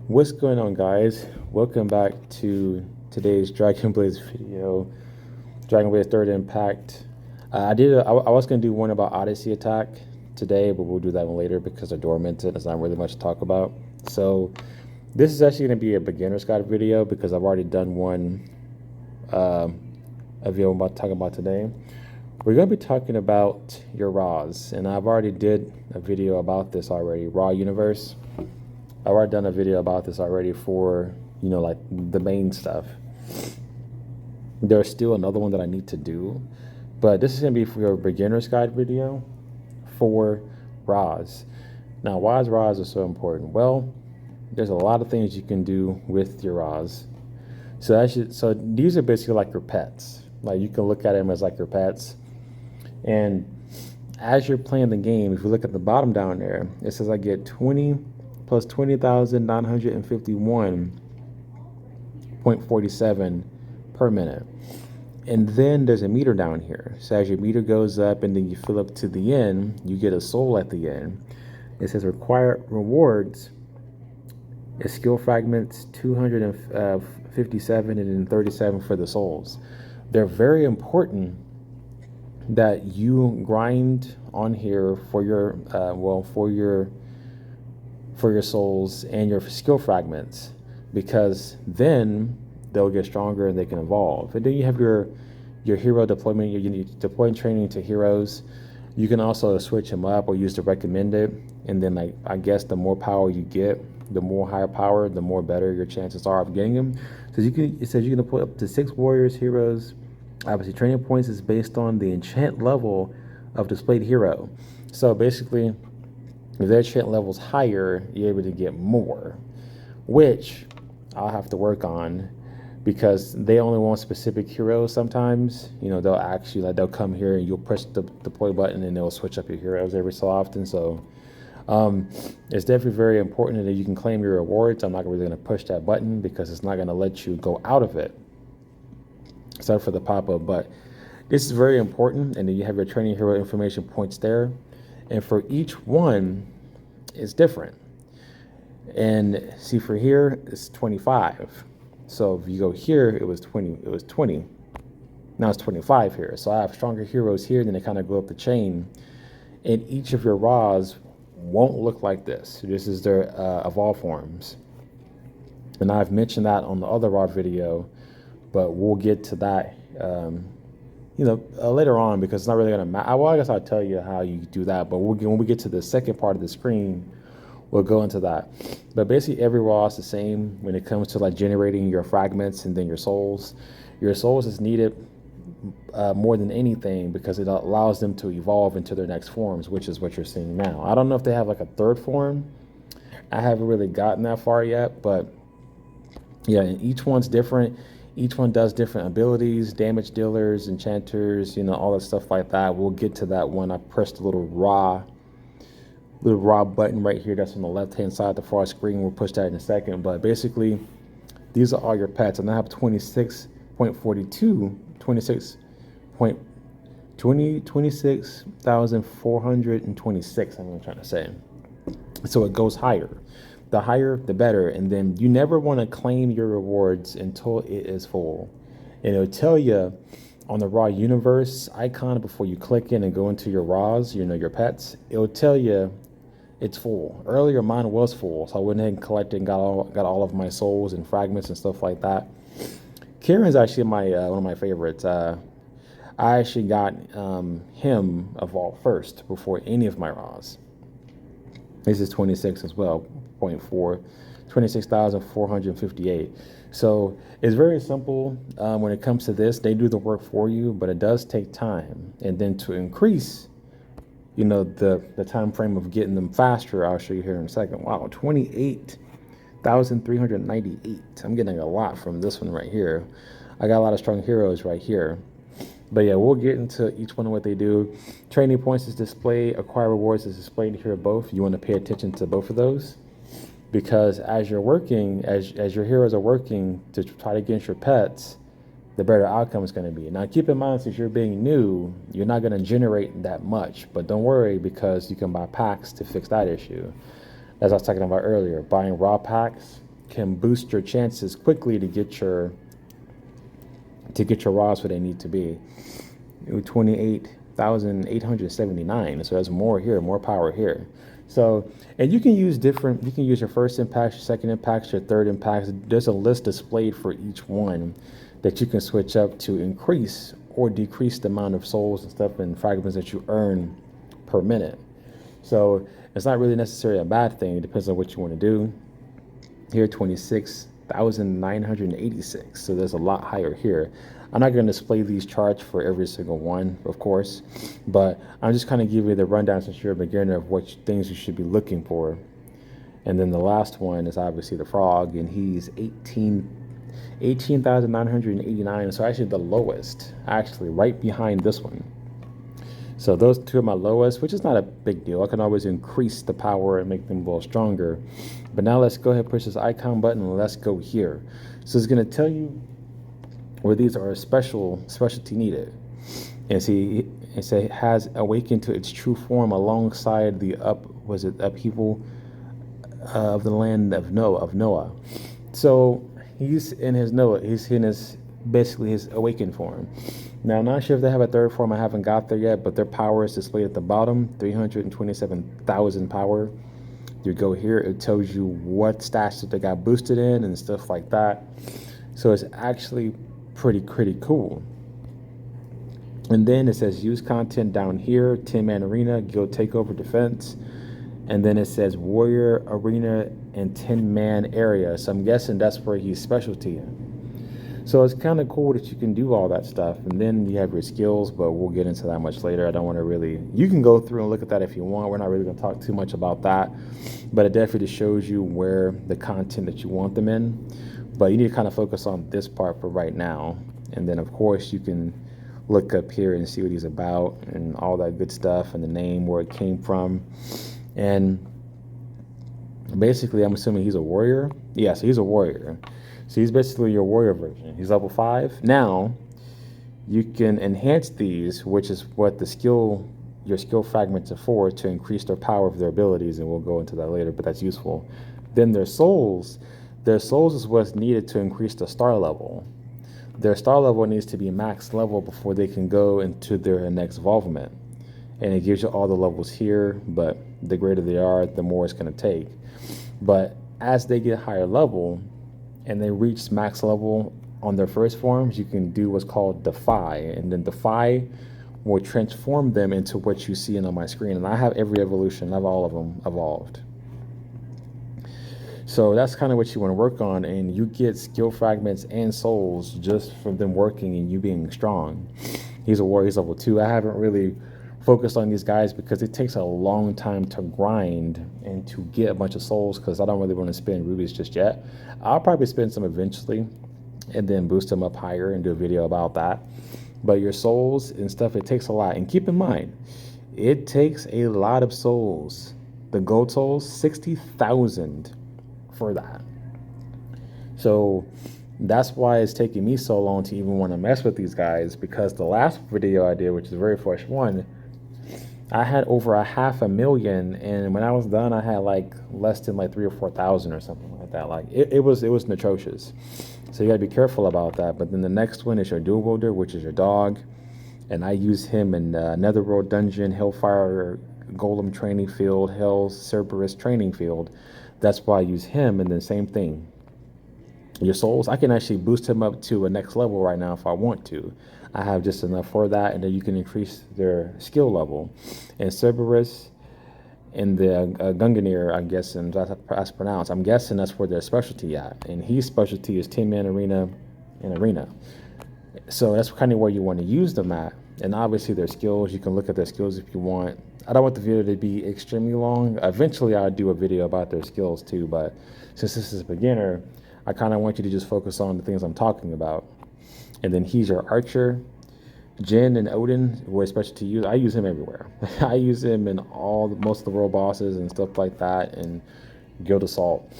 What's going on, guys? Welcome back to today's Dragon Blaze video, Dragon Blaze Third Impact. I was going to do one about Odyssey Attack today, but we'll do that one later because they're dormant and there's not really much to talk about. So this is actually going to be a beginner's guide video because I've already done one a video I'm about to talk about today. We're going to be talking about your roahs, and I've already did a video about this already, Raw Universe. I've already done a video about this already for, like the main stuff. There's still another one that I need to do, but this is going to be for your beginner's guide video for roahs. Now, why is roahs are so important? Well, there's a lot of things you can do with your roahs. So these are basically like your pets. Like, you can look at them as like your pets. And as you're playing the game, if you look at the bottom down there, it says I get 20 plus 20,951.47 per minute. And then there's a meter down here. So as your meter goes up and then you fill up to the end, you get a soul at the end. It says required rewards is skill fragments 257 and then 37 for the souls. They're very important that you grind on here for your for your souls and your skill fragments, because then they'll get stronger and they can evolve. And then you have your hero deployment. You need deploying training to heroes. You can also switch them up or use the recommended, and then I guess the more power you get, the more higher power, the more better your chances are of getting them. So it says you can deploy up to 6 warriors, heroes. Obviously, training points is based on the enchant level of displayed hero. So basically, if their enchant level's higher, you're able to get more, which I'll have to work on because they only want specific heroes sometimes. They'll actually, they'll come here and you'll press the deploy button and they'll switch up your heroes every so often. So it's definitely very important that you can claim your rewards. I'm not really going to push that button because it's not going to let you go out of it, except for the pop-up. But this is very important, and then you have your training hero information points there, and for each one it's different. And see, for here it's 25. So if you go here, it was 20. Now it's 25 here. So I have stronger heroes here, then they kind of go up the chain, and each of your roahs won't look like this. This is their evolve forms, and I've mentioned that on the other raw video, but we'll get to that later on, because it's not really going to matter. Well, I guess I'll tell you how you do that, but when we get to the second part of the screen, we'll go into that. But basically, every raw is the same when it comes to like generating your fragments and then your souls. Your souls is needed more than anything because it allows them to evolve into their next forms, which is what you're seeing now. I don't know if they have like a third form. I haven't really gotten that far yet, but yeah, and each one's different. Each one does different abilities, damage dealers, enchanters, all that stuff like that. We'll get to that when I press the little raw button right here that's on the left-hand side of the far screen. We'll push that in a second. But basically, these are all your pets. And I have 26.42, 26,426, I'm trying to say. So it goes higher. The higher, the better. And then you never want to claim your rewards until it is full. And it'll tell you on the Raw Universe icon before you click in and go into your raahs, your pets, it'll tell you it's full. Earlier, mine was full, so I went ahead and collected and got all of my souls and fragments and stuff like that. Kieran's actually one of my favorites. I actually got him evolved first before any of my raahs. This is 26 as well, 26,458. So it's very simple when it comes to this. They do the work for you, but it does take time. And then to increase, the time frame of getting them faster, I'll show you here in a second. Wow, 28,398. I'm getting a lot from this one right here. I got a lot of strong heroes right here. But yeah, we'll get into each one of what they do. Training points is displayed. Acquire rewards is displayed here both. You want to pay attention to both of those, because as you're working, as your heroes are working to try to get your pets, the better outcome is going to be. Now, keep in mind, since you're being new, you're not going to generate that much. But don't worry, because you can buy packs to fix that issue. As I was talking about earlier, buying raw packs can boost your chances quickly to get your roahs where they need to be. 28,879. So there's more here, more power here. So, and you can use your first impacts, your second impacts, your third impacts. There's a list displayed for each one that you can switch up to increase or decrease the amount of souls and stuff and fragments that you earn per minute. So it's not really necessarily a bad thing. It depends on what you want to do. Here, 26,986. So there's a lot higher here. I'm not going to display these charts for every single one, of course, but I'm just kind of giving you the rundown since you're a beginner of what things you should be looking for. And then the last one is obviously the frog, and he's 18,989. So actually the lowest, actually right behind this one. So those two are my lowest, which is not a big deal. I can always increase the power and make them a little stronger. But now let's go ahead and push this icon button and let's go here. So it's going to tell you where these are specialty needed. And see, it has awakened to its true form alongside the upheaval of the land of Noah. So he's in his basically his awakened form. Now, I'm not sure if they have a third form. I haven't got there yet, but their power is displayed at the bottom, 327,000 power. You go here, it tells you what stats that they got boosted in and stuff like that. So it's actually pretty cool. And then it says use content down here, 10-man arena, guild takeover defense. And then it says warrior arena and 10-man area. So I'm guessing that's where he's specialty in. So it's kind of cool that you can do all that stuff. And then you have your skills, but we'll get into that much later. I don't want to really, you can go through and look at that if you want. We're not really going to talk too much about that, but it definitely shows you where the content that you want them in. But you need to kind of focus on this part for right now. And then of course you can look up here and see what he's about and all that good stuff and the name, where it came from. And basically I'm assuming he's a warrior. Yeah, so he's a warrior. So he's basically your warrior version. He's level 5. Now, you can enhance these, which is what your skill fragments are for, to increase their power of their abilities, and we'll go into that later, but that's useful. Then their souls is what's needed to increase the star level. Their star level needs to be max level before they can go into their next evolvement. And it gives you all the levels here, but the greater they are, the more it's going to take. But as they get higher level, and they reach max level on their first forms, you can do what's called Defy. And then Defy will transform them into what you see on my screen. And I have every evolution, I have all of them evolved. So that's kind of what you want to work on, and you get skill fragments and souls just from them working and you being strong. He's a warrior, he's level 2. I haven't really focused on these guys because it takes a long time to grind and to get a bunch of souls, because I don't really want to spend rubies just yet. I'll probably spend some eventually and then boost them up higher and do a video about that. But your souls and stuff, it takes a lot. And keep in mind, it takes a lot of souls. The gold souls, 60,000 for that. So that's why it's taking me so long to even want to mess with these guys, because the last video I did, which is a very fresh one, I had over 500,000, and when I was done, I had like less than like 3,000 or 4,000 or something like that. Like it was atrocious. So you gotta be careful about that. But then the next one is your dual wielder, which is your dog, and I use him in Netherworld Dungeon, Hellfire Golem Training Field, Hell Cerberus Training Field. That's why I use him. And then same thing. Your souls, I can actually boost him up to a next level right now if I want to. I have just enough for that, and then you can increase their skill level. And Cerberus and the Gunganir, I'm guessing that's pronounced. I'm guessing that's where their specialty at, and his specialty is 10-man arena and arena. So that's kind of where you want to use them at. And obviously their skills, you can look at their skills if you want. I don't want the video to be extremely long. Eventually I'll do a video about their skills too, but since this is a beginner, I kind of want you to just focus on the things I'm talking about. And then he's your archer. Jin and Odin were special to use. I use him everywhere. I use him in most of the world bosses and stuff like that, and Guild Assault.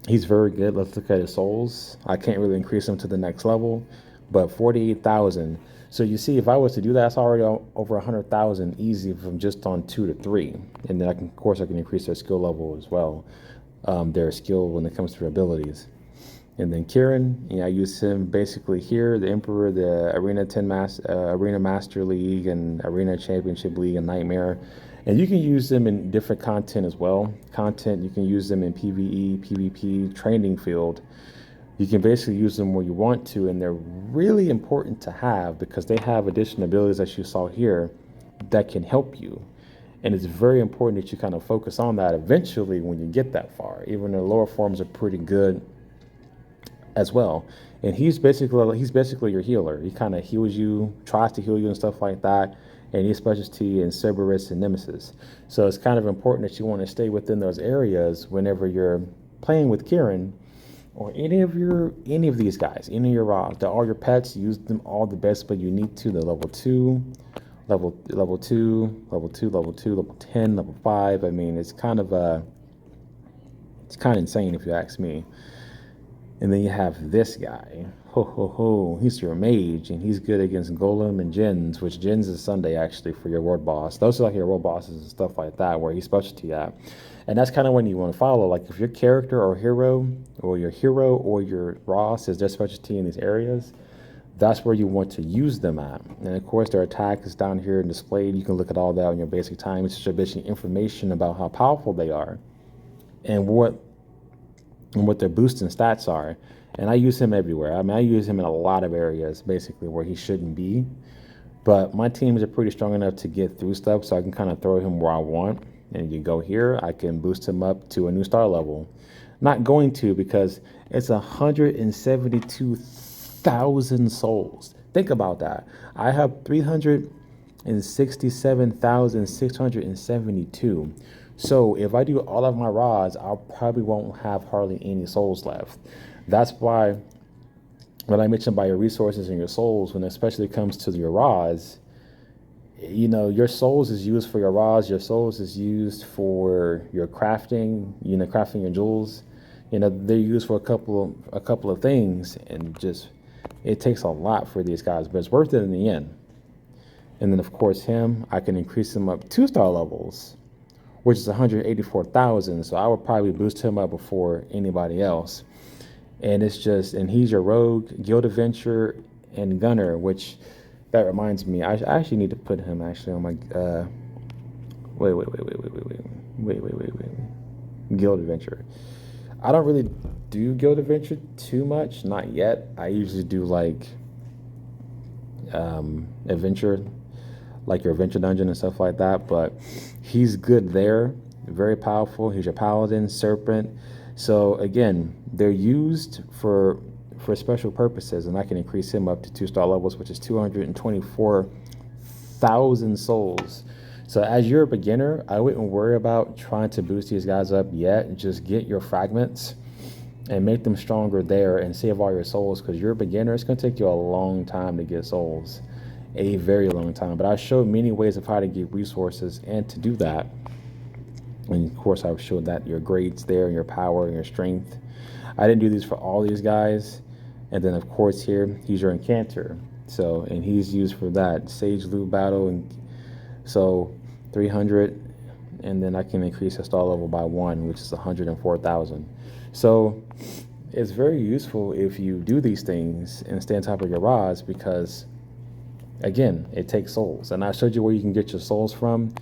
He's very good. Let's look at his souls. I can't really increase him to the next level, but 48,000. So you see, if I was to do that, that's already over 100,000 easy from just on 2 to 3. And then of course I can increase their skill level as well. their skill when it comes to their abilities. And then Kieran, I use him basically here, the Emperor, the Arena Master League and Arena Championship League and Nightmare. And you can use them in different content as well. You can use them in PvE, PvP, training field. You can basically use them where you want to, and they're really important to have because they have additional abilities, as you saw here, that can help you. And it's very important that you kind of focus on that eventually when you get that far. Even the lower forms are pretty good as well. And he's basically your healer. He kind of heals you, tries to heal you and stuff like that. And his specialty in Cerberus and Nemesis. So it's kind of important that you want to stay within those areas whenever you're playing with Kieran or any of these guys, any of your roahs. They're all your pets. Use them all the best, but you need to. They're level 2, level 2, level 2, level 2, level 10, level 5. I mean, it's kind of insane if you ask me. And then you have this guy. He's your mage, and he's good against Golem and Jins, which Jins is Sunday actually for your world boss. Those are like your world bosses and stuff like that, where he's specialty at. And that's kind of when you want to follow. Like if your character or hero or your roahs is their specialty in these areas, that's where you want to use them at. And of course, their attack is down here and displayed. You can look at all that on your basic time. It's just basically information about how powerful they are and what their boosts and stats are. And I use him everywhere. I mean, I use him in a lot of areas, basically, where he shouldn't be. But my teams are pretty strong enough to get through stuff, so I can kind of throw him where I want. And you go here, I can boost him up to a new star level. Not going to, because it's 172,000 souls. Think about that. I have 367,672. So if I do all of my roahs, I probably won't have hardly any souls left. That's why when I mentioned about your resources and your souls, when it especially comes to your roahs, your souls is used for your roahs. Your souls is used for your crafting, crafting your jewels. They're used for a couple of things, and just it takes a lot for these guys, but it's worth it in the end. And then of course I can increase him up 2-star levels, which is 184,000. So I would probably boost him up before anybody else. And he's your rogue, guild adventurer, and gunner, which that reminds me, I actually need to put him actually on my, wait. Guild adventurer. I don't really do guild adventure too much, not yet. I usually do like adventure, like your adventure dungeon and stuff like that, but he's good there, very powerful. He's your paladin, serpent. So again, they're used for special purposes, and I can increase him up to 2-star levels, which is 224,000 souls. So as you're a beginner, I wouldn't worry about trying to boost these guys up yet. Just get your fragments and make them stronger there and save all your souls, because you're a beginner. It's going to take you a long time to get souls, a very long time. But I showed many ways of how to get resources and to do that. And of course, I've showed that your grades there, and your power and your strength. I didn't do these for all these guys. And then of course here, he's your incanter. So, and he's used for that Sage Loot battle. And so 300, and then I can increase the star level by 1, which is 104,000. So it's very useful if you do these things and stay on top of your roahs, because again, it takes souls. And I showed you where you can get your souls from.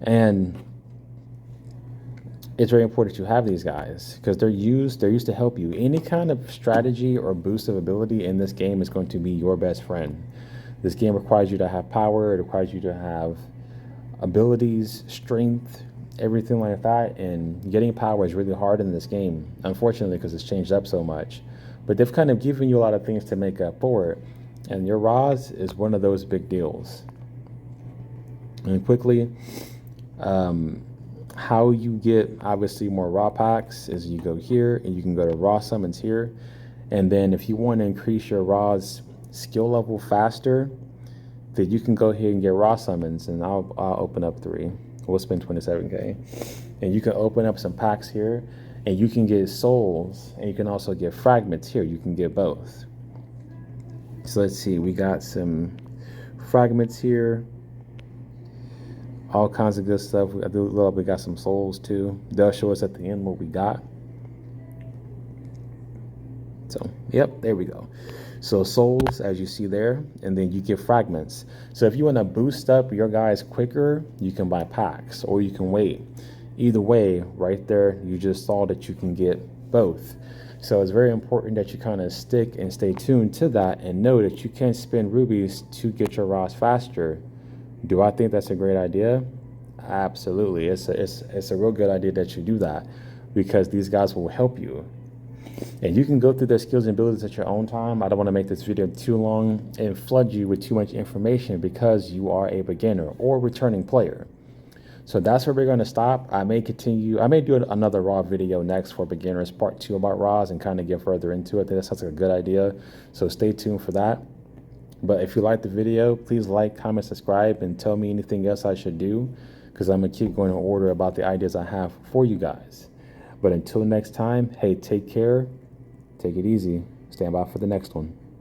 And it's very important that you have these guys, because they're used to help you. Any kind of strategy or boost of ability in this game is going to be your best friend. This game requires you to have power. It requires you to have abilities, strength, everything like that. And getting power is really hard in this game, unfortunately, because it's changed up so much. But they've kind of given you a lot of things to make up for it. And your roahs is one of those big deals. And quickly, how you get obviously more roah packs is you go here and you can go to roah summons here. And then if you want to increase your roah's skill level faster, then you can go ahead and get roah summons, and I'll open up 3. We'll spend 27k. And you can open up some packs here, and you can get souls, and you can also get fragments here. You can get both. So let's see, we got some fragments here. all kinds of good stuff. We got some souls too. They'll show us at the end what we got. So, yep, there we go. So souls, as you see there, and then you get fragments. So if you want to boost up your guys quicker, you can buy packs or you can wait. Either way, right there, you just saw that you can get both. So it's very important that you kind of stick and stay tuned to that and know that you can spend rubies to get your roahs faster. Do I think that's a great idea? Absolutely. It's a real good idea that you do that, because these guys will help you. And you can go through their skills and abilities at your own time. I don't want to make this video too long and flood you with too much information because you are a beginner or returning player. So that's where we're going to stop. I may continue. I may do another roah video next for beginners part 2 about roahs and kind of get further into it. I think that sounds like a good idea. So stay tuned for that. But if you like the video, please like, comment, subscribe, and tell me anything else I should do, because I'm going to keep going in order about the ideas I have for you guys. But until next time, hey, take care. Take it easy. Stand by for the next one.